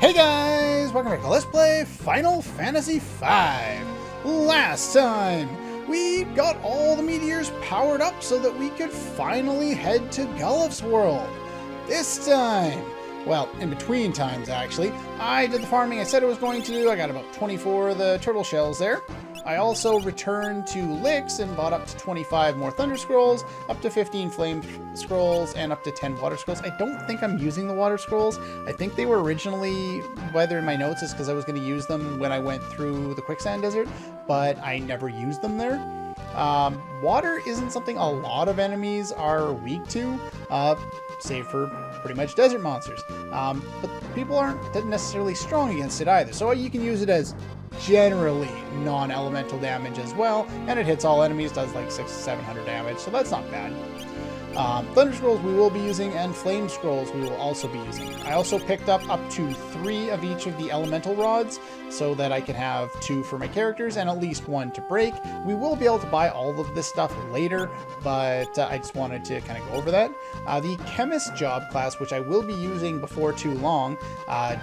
Hey guys! Welcome back to Let's Play Final Fantasy V. Last time, we got all the meteors powered up so that we could finally head to Gullif's world. This time, well, in between times actually, I did the farming I said I was going to do. I got about 24 of the turtle shells there. I also returned to Lix and bought up to 25 more Thunder Scrolls, up to 15 Flame Scrolls, and up to 10 Water Scrolls. I don't think I'm using the Water Scrolls. I think they were originally, whether in my notes is because I was going to use them when I went through the Quicksand Desert, but I never used them there. Water isn't something a lot of enemies are weak to, save for pretty much desert monsters. But people aren't necessarily strong against it either, so you can use it as generally non-elemental damage as well, and it hits all enemies, does like 600 to 700 damage, so that's not bad. Thunder Scrolls we will be using, and Flame Scrolls we will also be using. I also picked up to 3 of each of the Elemental Rods, so that I can have 2 for my characters and at least 1 to break. We will be able to buy all of this stuff later, but I just wanted to kind of go over that. The Chemist job class, which I will be using before too long,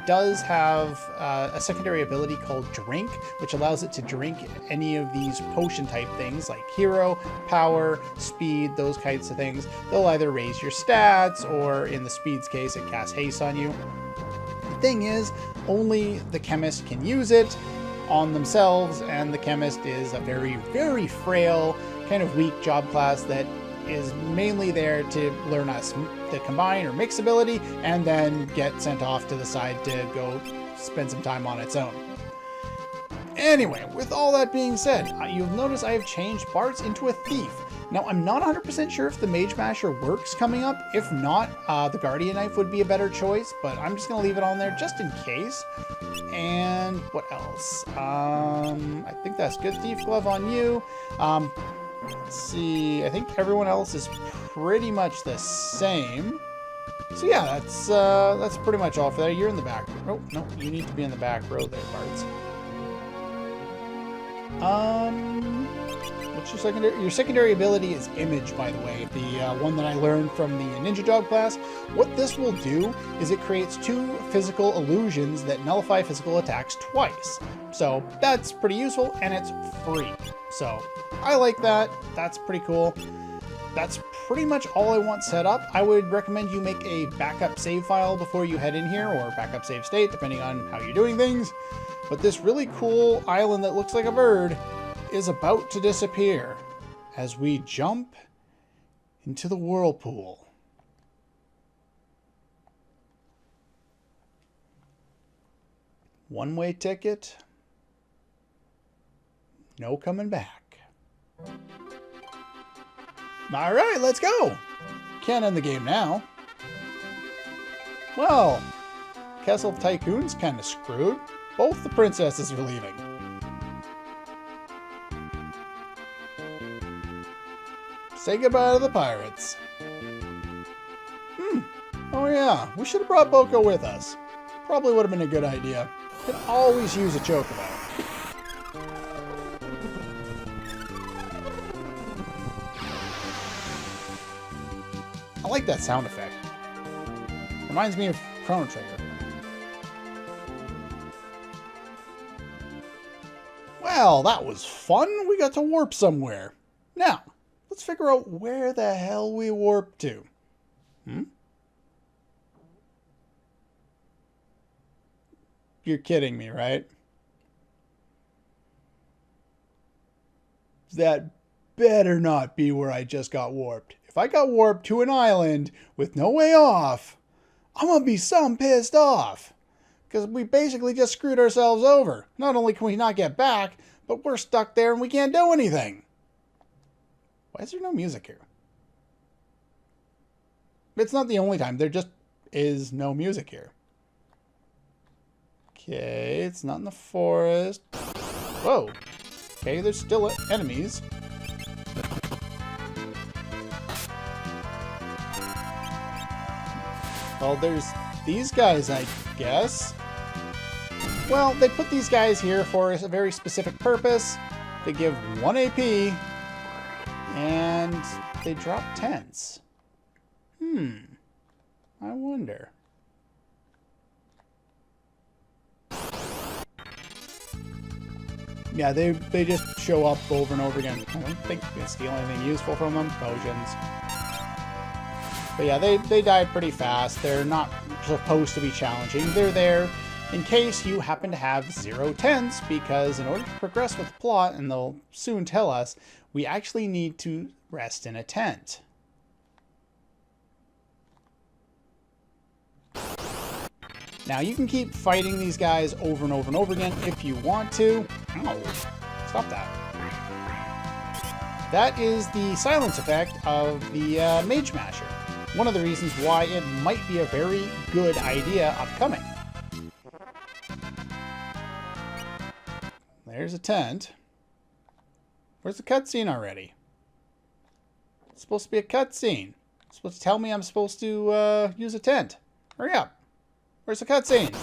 does have a secondary ability called Drink, which allows it to drink any of these potion type things like Hero, Power, Speed, those kinds of things. They'll either raise your stats, or in the Speed's case, it casts haste on you. The thing is, only the Chemist can use it on themselves, and the Chemist is a very, very frail, kind of weak job class that is mainly there to learn us the combine or mix ability, and then get sent off to the side to go spend some time on its own. Anyway, with all that being said, you'll notice I have changed Bartz into a thief. Now, I'm not 100% sure if the Mage Masher works coming up. If not, the Guardian Knife would be a better choice, but I'm just going to leave it on there just in case. And what else? I think that's good. Thief Glove on you. Let's see. I think everyone else is pretty much the same. So yeah, that's pretty much all for that. You're in the back. Oh, no, you need to be in the back row there, Bartz. What's your secondary? Your secondary ability is Image, by the way, the one that I learned from the Ninja Job class. What this will do is it creates 2 physical illusions that nullify physical attacks twice. So that's pretty useful, and it's free. So I like that. That's pretty cool. That's pretty much all I want set up. I would recommend you make a backup save file before you head in here, or backup save state, depending on how you're doing things. But this really cool island that looks like a bird is about to disappear as we jump into the whirlpool. One-way ticket. No coming back. All right, let's go. Can't end the game now. Well, Castle Tycoon's kind of screwed. Both the princesses are leaving. Say goodbye to the pirates. Oh yeah, we should have brought Boko with us. Probably would have been a good idea. Could always use a chocobo. I like that sound effect. Reminds me of Chrono Trigger. Well, that was fun. We got to warp somewhere. Now, let's figure out where the hell we warped to. You're kidding me, right? That better not be where I just got warped. If I got warped to an island with no way off, I'm gonna be some pissed off. Because we basically just screwed ourselves over. Not only can we not get back, but we're stuck there and we can't do anything. Why is there no music here? It's not the only time. There just is no music here. Okay, it's not in the forest. Whoa. Okay, there's still enemies. Well, there's these guys, I guess. Well, they put these guys here for a very specific purpose. They give 1 AP, and they drop tents. I wonder. Yeah, they just show up over and over again. I don't think you can steal anything useful from them. Potions. But yeah, they die pretty fast. They're not supposed to be challenging. They're there in case you happen to have 0 tents, because in order to progress with the plot, and they'll soon tell us, we actually need to rest in a tent. Now, you can keep fighting these guys over and over and over again if you want to. Ow, stop that. That is the silence effect of the Mage Masher. One of the reasons why it might be a very good idea upcoming. There's a tent. Where's the cutscene already? It's supposed to be a cutscene. It's supposed to tell me I'm supposed to use a tent. Hurry up. Where's the cutscene?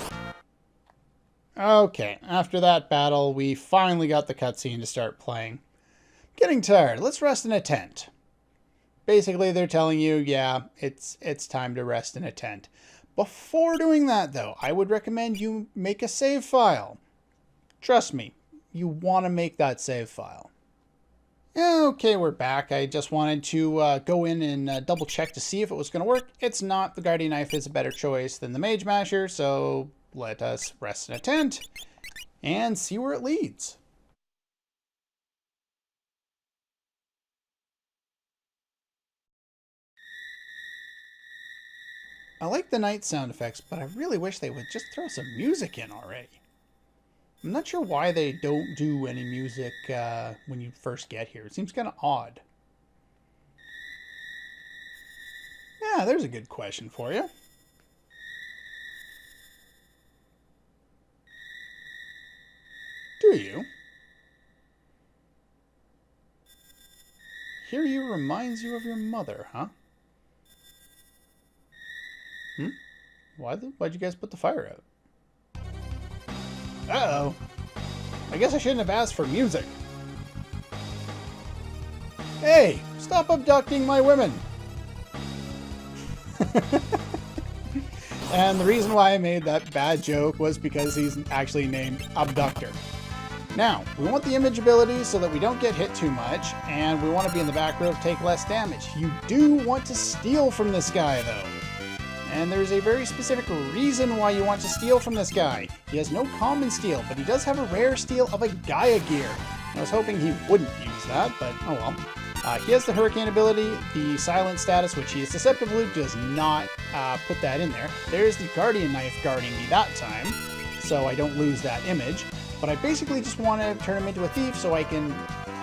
Okay, after that battle, we finally got the cutscene to start playing. Getting tired. Let's rest in a tent. Basically, they're telling you, yeah, it's time to rest in a tent. Before doing that, though, I would recommend you make a save file. Trust me, you want to make that save file. Okay, we're back. I just wanted to go in and double check to see if it was going to work. It's not. The Guardian Knife is a better choice than the Mage Masher, so let us rest in a tent and see where it leads. I like the night sound effects, but I really wish they would just throw some music in already. I'm not sure why they don't do any music when you first get here. It seems kind of odd. Yeah, there's a good question for you. Do you? Hear you reminds you of your mother, huh? Why'd you guys put the fire out? Uh-oh. I guess I shouldn't have asked for music. Hey, stop abducting my women. And the reason why I made that bad joke was because he's actually named Abductor. Now, we want the image ability so that we don't get hit too much, and we want to be in the back row to take less damage. You do want to steal from this guy, though. And there's a very specific reason why you want to steal from this guy. He has no common steel, but he does have a rare steel of a Gaia Gear. I was hoping he wouldn't use that, but oh well. He has the Hurricane ability, the Silent status, which he is susceptible to, does not put that in there. There's the Guardian Knife guarding me that time, so I don't lose that image. But I basically just want to turn him into a thief so I can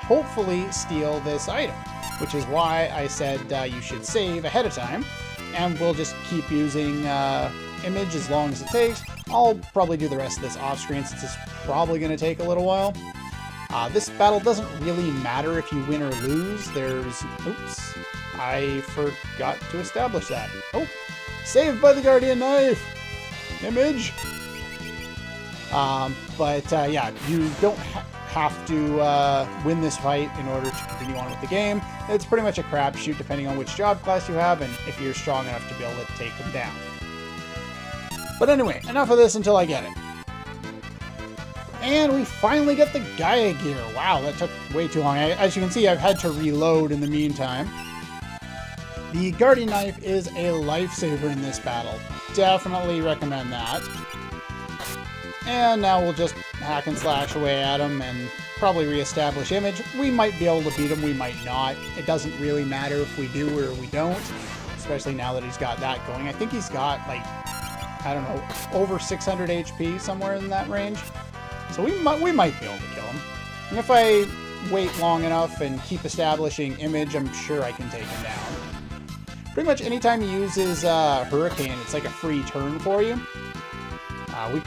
hopefully steal this item, which is why I said you should save ahead of time. And we'll just keep using image as long as it takes. I'll probably do the rest of this off screen since it's probably going to take a little while. This battle doesn't really matter if you win or lose. Oops, I forgot to establish that. Oh, saved by the Guardian Knife! Image! Yeah, you don't have to win this fight in order to continue on with the game. It's pretty much a crapshoot depending on which job class you have and if you're strong enough to be able to take them down. But anyway, enough of this until I get it. And we finally get the Gaia Gear. Wow, that took way too long. As you can see, I've had to reload in the meantime. The Guardian Knife is a lifesaver in this battle. Definitely recommend that. And now we'll just hack and slash away at him and probably reestablish image. We might be able to beat him, we might not. It doesn't really matter if we do or we don't, especially now that he's got that going. I think he's got, like, I don't know, over 600 HP, somewhere in that range. So we might be able to kill him. And if I wait long enough and keep establishing image, I'm sure I can take him down. Pretty much anytime he uses Hurricane, it's like a free turn for you.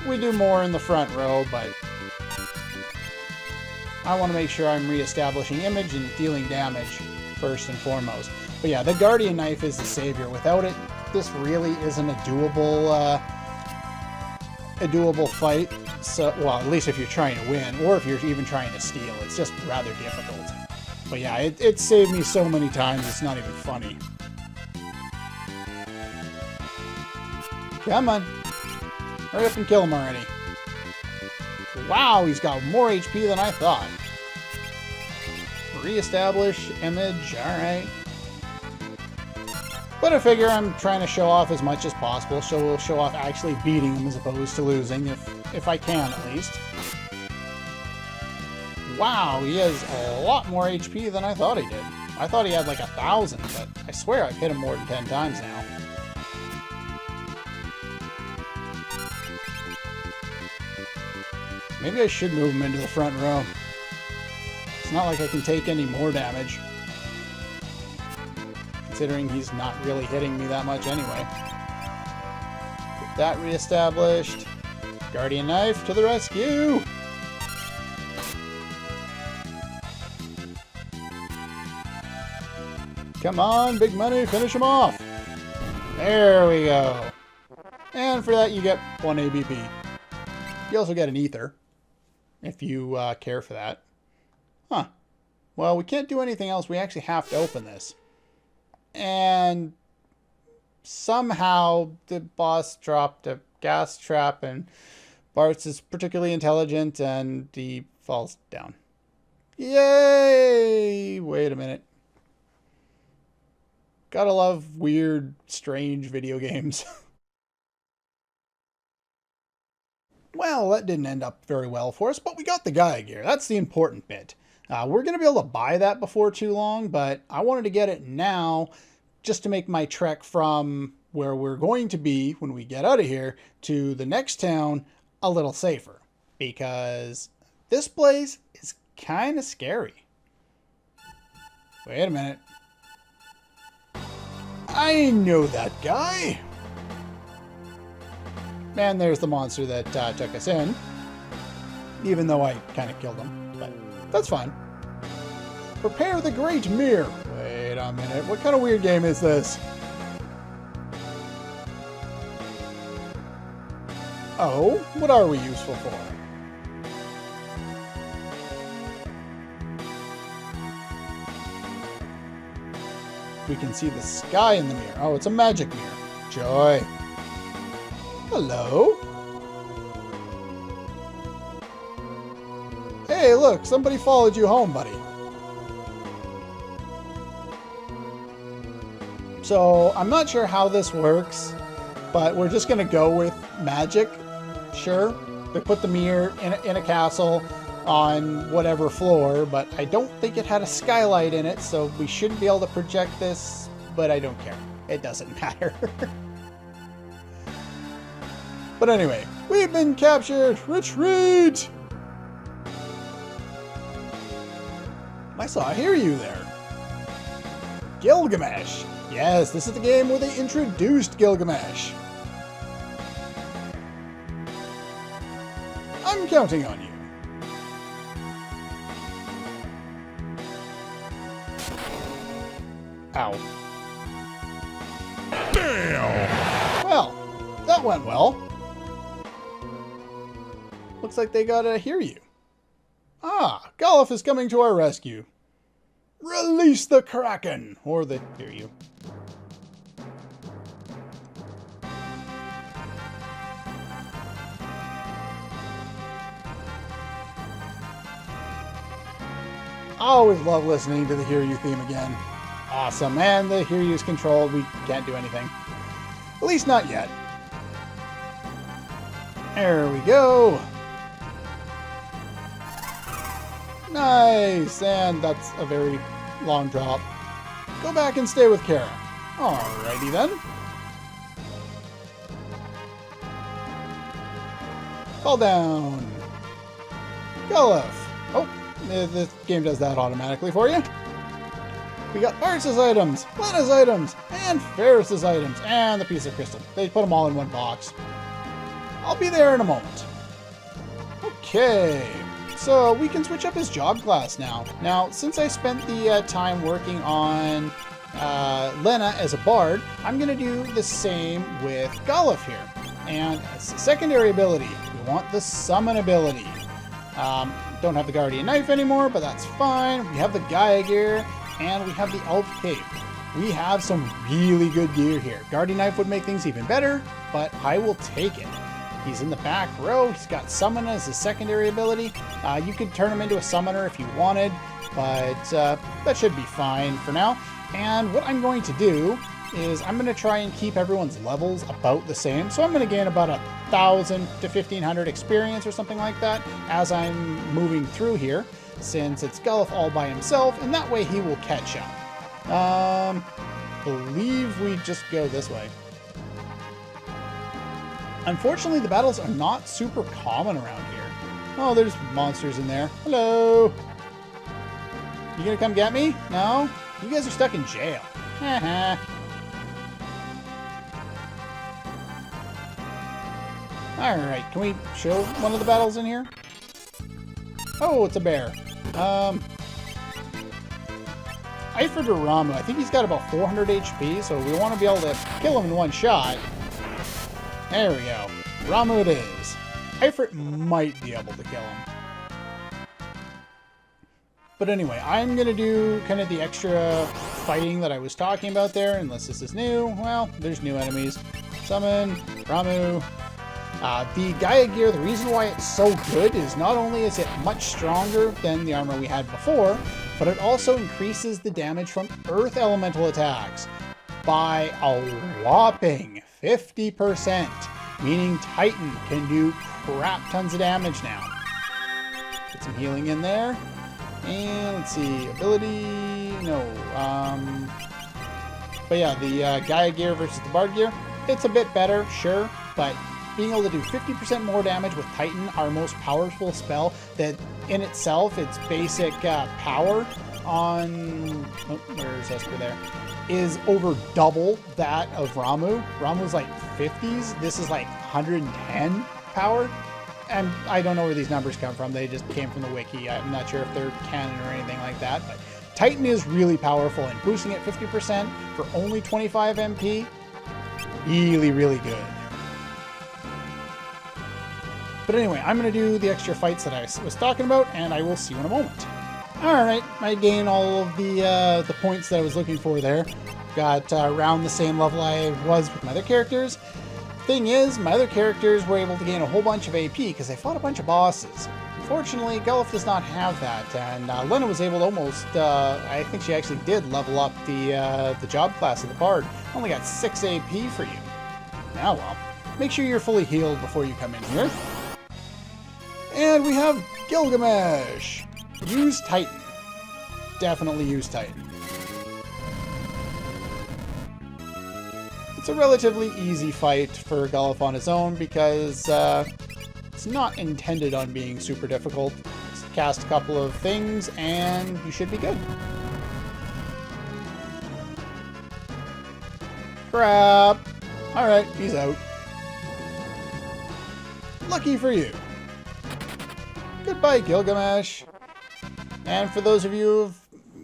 We do more in the front row, but I want to make sure I'm reestablishing image and dealing damage first and foremost. But yeah, the Guardian Knife is the savior. Without it, this really isn't a doable fight. So, well, at least if you're trying to win, or if you're even trying to steal, it's just rather difficult. But yeah, it saved me so many times, it's not even funny. Come on. Hurry up and kill him already. Wow, he's got more HP than I thought. Reestablish image, alright. But I figure I'm trying to show off as much as possible, so we'll show off actually beating him as opposed to losing, if I can at least. Wow, he has a lot more HP than I thought he did. I thought he had like 1,000, but I swear I've hit him more than 10 times now. Maybe I should move him into the front row. It's not like I can take any more damage, considering he's not really hitting me that much anyway. Get that reestablished. Guardian Knife to the rescue! Come on, big money, finish him off! There we go. And for that you get 1 ABP. You also get an ether, if you care for that. Huh. Well, we can't do anything else. We actually have to open this. And somehow the boss dropped a gas trap and Bartz is particularly intelligent and he falls down. Yay! Wait a minute. Gotta love weird, strange video games. Well, that didn't end up very well for us, but we got the Gaia gear. That's the important bit. We're going to be able to buy that before too long, but I wanted to get it now just to make my trek from where we're going to be when we get out of here to the next town a little safer. Because this place is kind of scary. Wait a minute. I know that guy. And there's the monster that took us in. Even though I kind of killed him. But that's fine. Prepare the Great Mirror. Wait a minute. What kind of weird game is this? Oh, what are we useful for? We can see the sky in the mirror. Oh, it's a magic mirror. Joy. Hello? Hey, look, somebody followed you home, buddy. So, I'm not sure how this works, but we're just going to go with magic. Sure, they put the mirror in a castle on whatever floor, but I don't think it had a skylight in it, so we shouldn't be able to project this, but I don't care. It doesn't matter. But anyway, we've been captured! Retreat! I saw Hiryu there. Gilgamesh! Yes, this is the game where they introduced Gilgamesh. I'm counting on you. Ow. Damn! Well, that went well. Looks like they gotta hear you. Ah, Golf is coming to our rescue. Release the Kraken! Or the Hiryu. I always love listening to the Hiryu theme again. Awesome, and the Hiryu's controlled. We can't do anything. At least not yet. There we go. Nice, and that's a very long drop. Go back and stay with Kara. Alrighty then. Fall down. Goluf. Oh, this game does that automatically for you. We got Bartz's items, Lena's items, and Ferris's items, and the piece of crystal. They put them all in one box. I'll be there in a moment. Okay, so we can switch up his job class now. Now, since I spent the time working on Lena as a bard, I'm going to do the same with Goluf here. And as a secondary ability, we want the summon ability. Don't have the Guardian Knife anymore, but that's fine. We have the Gaia gear, and we have the Elf Cape. We have some really good gear here. Guardian Knife would make things even better, but I will take it. He's in the back row. He's got Summon as his secondary ability. You could turn him into a Summoner if you wanted, but that should be fine for now. And what I'm going to do is I'm going to try and keep everyone's levels about the same. So I'm going to gain about 1,000 to 1,500 experience or something like that as I'm moving through here, since it's Gullif all by himself, and that way he will catch up. Believe we just go this way. Unfortunately, the battles are not super common around here. Oh, there's monsters in there. Hello. You gonna come get me? No? You guys are stuck in jail. Haha. Alright, can we show one of the battles in here? Oh, it's a bear. Ifrit or Ramuh, I think he's got about 400 HP, so we want to be able to kill him in one shot. There we go. Ramuh it is. Ifrit might be able to kill him. But anyway, I'm going to do kind of the extra fighting that I was talking about there, unless this is new. Well, there's new enemies. Summon, Ramuh. The Gaia gear, the reason why it's so good is not only is it much stronger than the armor we had before, but it also increases the damage from earth elemental attacks by a whopping 50%, meaning Titan can do crap tons of damage now. Get some healing in there. And let's see, ability, no. But yeah, the Gaia gear versus the Bard gear, it's a bit better, sure, but being able to do 50% more damage with Titan, our most powerful spell, that in itself, its basic power on... Oh, where's Esper there? Is over double that of Ramuh. Ramuh's like 50s. This is like 110 power. And I don't know where these numbers come from. They just came from the wiki. I'm not sure if they're canon or anything like that. But Titan is really powerful, and boosting it 50% for only 25 MP, really, really good. But anyway, I'm going to do the extra fights that I was talking about, and I will see you in a moment. Alright, I gained all of the points that I was looking for there. Got around the same level I was with my other characters. Thing is, my other characters were able to gain a whole bunch of AP because they fought a bunch of bosses. Unfortunately, Gullif does not have that, and Lena was able to almost, I think she actually did level up the job class of the Bard. Only got 6 AP for you. Now well, make sure you're fully healed before you come in here. And we have Gilgamesh. Use Titan. Definitely use Titan. It's a relatively easy fight for Gullif on his own because it's not intended on being super difficult. Just cast a couple of things and you should be good. Crap. Alright, he's out. Lucky for you. Goodbye, Gilgamesh. And for those of you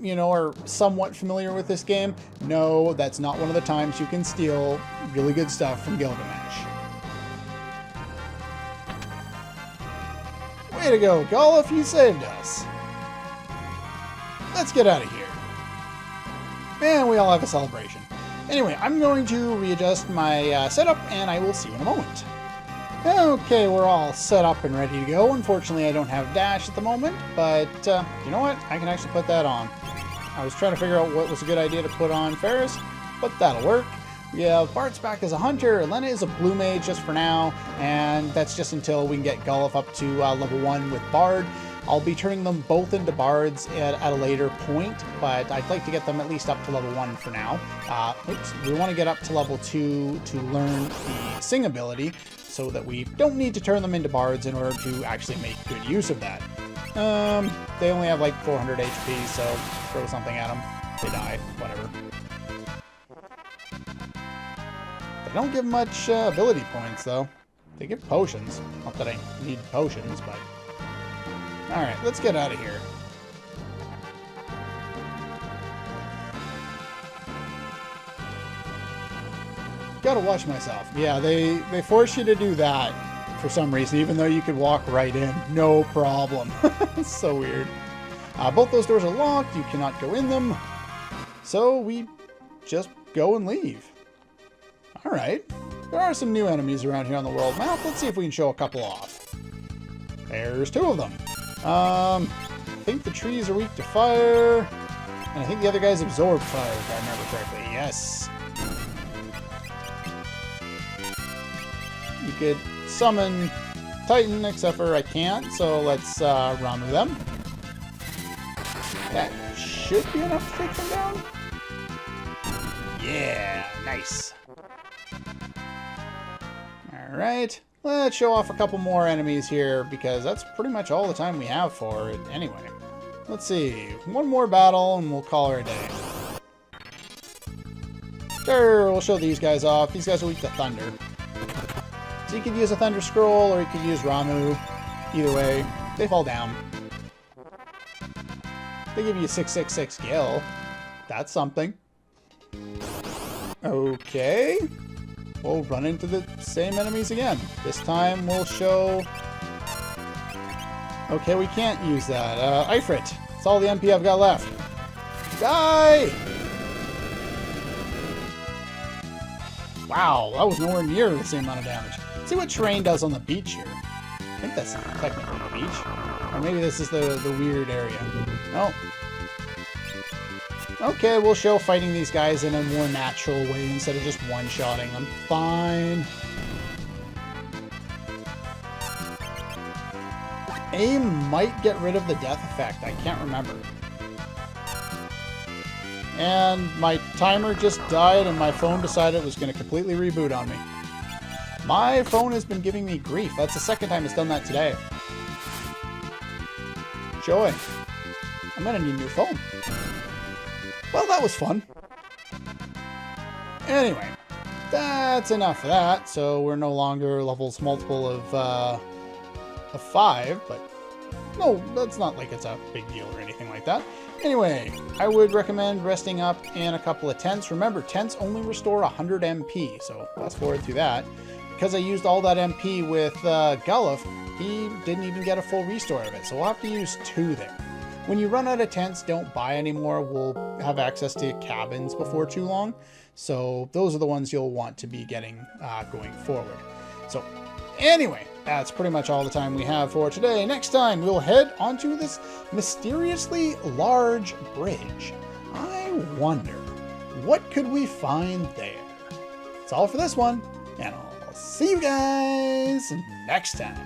who, are somewhat familiar with this game, no, that's not one of the times you can steal really good stuff from Gilgamesh. Way to go, Gullif, you saved us. Let's get out of here. And we all have a celebration. Anyway, I'm going to readjust my setup, and I will see you in a moment. Okay, we're all set up and ready to go. Unfortunately, I don't have dash at the moment, but you know what? I can actually put that on. I was trying to figure out what was a good idea to put on Faris, but that'll work. We have Bart's back as a hunter, Lena is a blue mage just for now, and that's just until we can get Gullif up to level 1 with Bard. I'll be turning them both into Bards at a later point, but I'd like to get them at least up to level 1 for now. We want to get up to level 2 to learn the Sing ability, so that we don't need to turn them into Bards in order to actually make good use of that. They only have like 400 HP, so throw something at them. They die. Whatever. They don't give much ability points, though. They give potions. Not that I need potions, but... Alright, let's get out of here. Gotta watch myself. Yeah, they force you to do that for some reason, even though you could walk right in. No problem. It's so weird. Both those doors are locked. You cannot go in them. So we just go and leave. Alright. there are some new enemies around here on the world map. Let's see if we can show a couple off. There's 2 of them. I think the trees are weak to fire, and I think the other guys absorb fire, if I remember correctly. Yes. You could summon Titan, except for I can't, so let's run with them. That should be enough to take them down. Yeah, nice. Alright, let's show off a couple more enemies here, because that's pretty much all the time we have for it anyway. Let's see, one more battle and we'll call her a day. Sure, we'll show these guys off. These guys are weak to thunder. So you could use a Thunder Scroll, or you could use Ramuh. Either way, they fall down. They give you 666 Gil. That's something. Okay. We'll run into the same enemies again. This time we'll show... Okay, we can't use that. Ifrit. That's all the MP I've got left. Die! Wow, that was nowhere near the same amount of damage. Let's see what terrain does on the beach here. I think that's technically the beach. Or maybe this is the weird area. Oh. Okay, we'll show fighting these guys in a more natural way instead of just one-shotting them. Fine. Aim might get rid of the death effect. I can't remember. And my timer just died and my phone decided it was going to completely reboot on me. My phone has been giving me grief. That's the second time it's done that today. Joy. I'm going to need a new phone. Well, that was fun. Anyway, that's enough of that. So we're no longer levels multiple of 5, but no, that's not like it's a big deal or anything like that. Anyway, I would recommend resting up in a couple of tents. Remember, tents only restore 100 MP, so fast forward through that. Because I used all that MP with Gullif, he didn't even get a full restore of it, so we'll have to use 2 there. When you run out of tents, don't buy anymore. We'll have access to cabins before too long, so those are the ones you'll want to be getting going forward. So anyway, that's pretty much all the time we have for today. Next time, we'll head onto this mysteriously large bridge. I wonder, what could we find there? That's all for this one, and I'll see you guys next time.